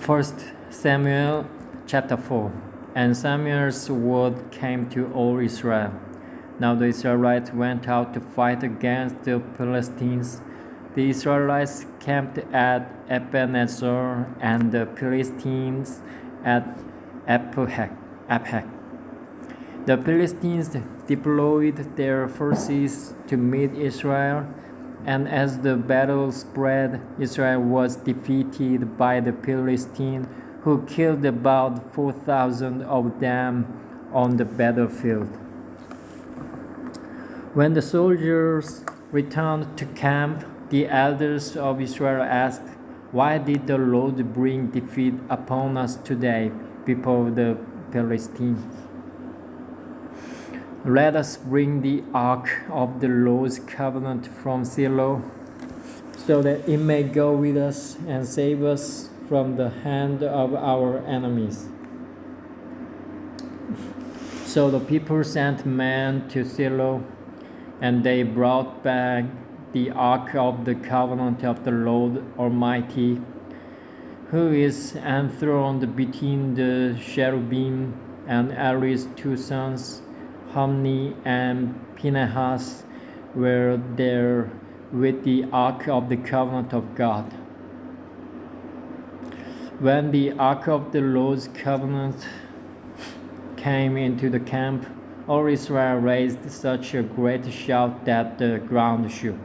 First Samuel chapter 4. And Samuel's word came to all Israel. Now the Israelites went out to fight against the Philistines. The Israelites camped at Ebenezer, and the Philistines at Aphek. The Philistines deployed their forces to meet Israel, and as the battle spread, Israel was defeated by the Philistines, who killed about 4,000 of them on the battlefield. When the soldiers returned to camp, the elders of Israel asked, "Why did the Lord bring defeat upon us today before the Philistines? Let us bring the ark of the Lord's covenant from Shiloh, so that it may go with us and save us from the hand of our enemies." So the people sent men to Shiloh, and they brought back the ark of the covenant of the Lord Almighty, who is enthroned between the cherubim, and Aaron's two sons, Hophni and Phinehas, were there with the ark of the covenant of God. When the ark of the Lord's covenant came into the camp, all Israel raised such a great shout that the ground shook.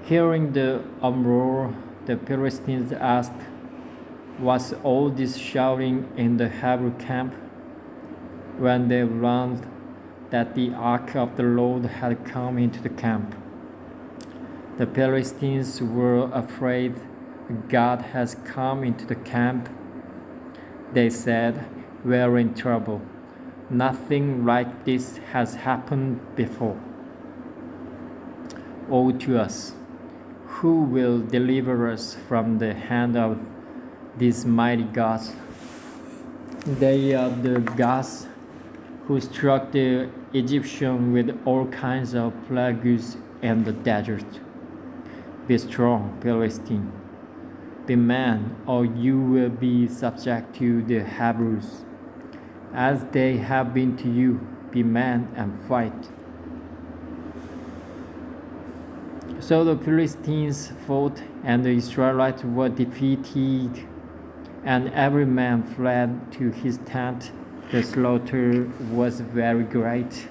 Hearing the uproar, the Philistines asked, "Was all this shouting in the Hebrew camp?" When they learned that the ark of the Lord had come into the camp, the Philistines were afraid. "God has come into the camp," they said. "We're in trouble. Nothing like this has happened before. Woe to us! Who will deliver us from the hand of these mighty gods?" They are the gods who struck the Egyptians with all kinds of plagues in the desert. Be strong, Philistine. Be man, or you will be subject to the Hebrews. As they have been to you, be man and fight. So the Philistines fought, and the Israelites were defeated, and every man fled to his tent. The slaughter was very great.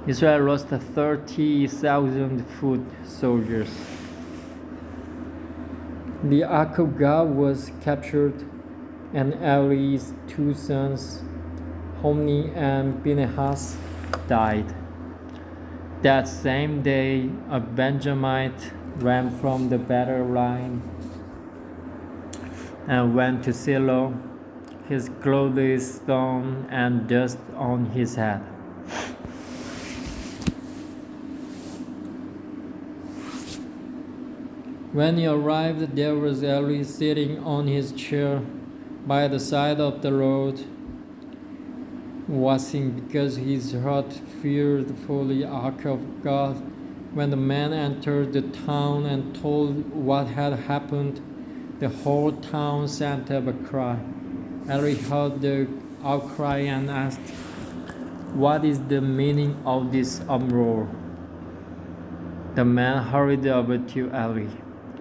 Israel lost 30,000 foot soldiers. The ark of God was captured, and Aaron's two sons, Hophni and Phinehas, died. That same day, a Benjamite ran from the battle line and went to Shiloh, his clothes torn and dust on his head. When he arrived, there was Eli sitting on his chair by the side of the road, watching, because his heart feared for the ark of God. When the man entered the town and told what had happened, the whole town sent up a cry. Eli heard the outcry and asked, "What is the meaning of this uproar?" The man hurried over to Eli,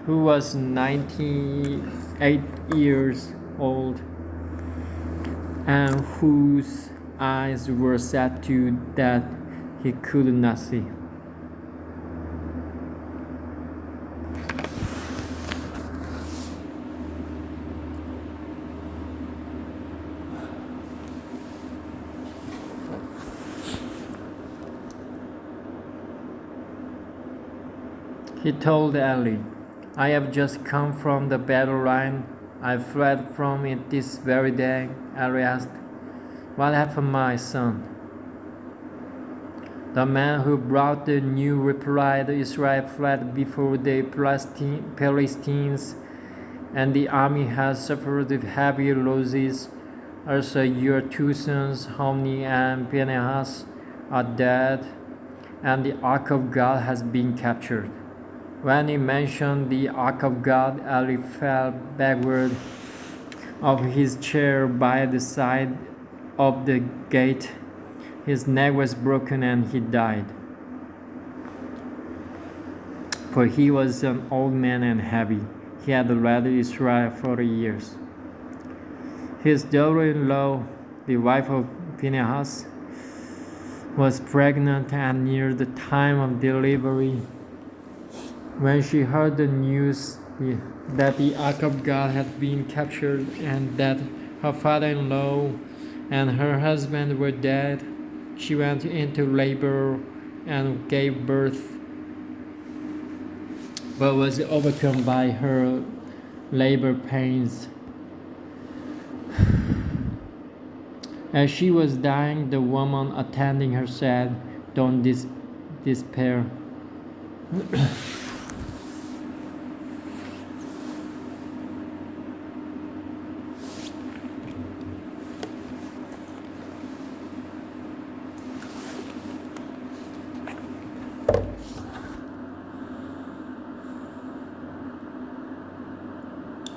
who was 98 years old, and whose eyes were set to that he could not see. He told Eli, "I have just come from the battle line. I fled from it this very day." Eli asked, "What happened, my son?" The man who brought the news replied, "Israel fled before the Philistines, and the army has suffered heavy losses. Also, your two sons, Hophni and Phinehas, are dead, and the ark of God has been captured." When he mentioned the ark of God, Eli fell backward of his chair by the side of the gate. His neck was broken and he died. For he was an old man and heavy. He had led Israel 40 years. His daughter-in-law, the wife of Phinehas, was pregnant and near the time of delivery. When she heard the news that the ark of God had been captured and that her father-in-law and her husband were dead, she went into labor and gave birth, but was overcome by her labor pains. As she was dying, the woman attending her said, "Don't despair."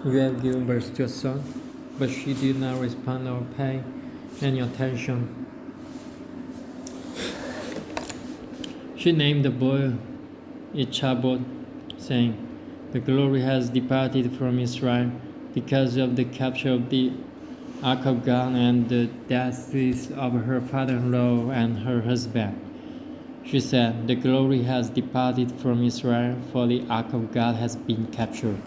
You have given birth to a son, but she did not respond or pay any attention. She named the boy Ichabod, saying, "The glory has departed from Israel because of the capture of the ark of God and the deaths of her father-in-law and her husband." She said, "The glory has departed from Israel, for the ark of God has been captured."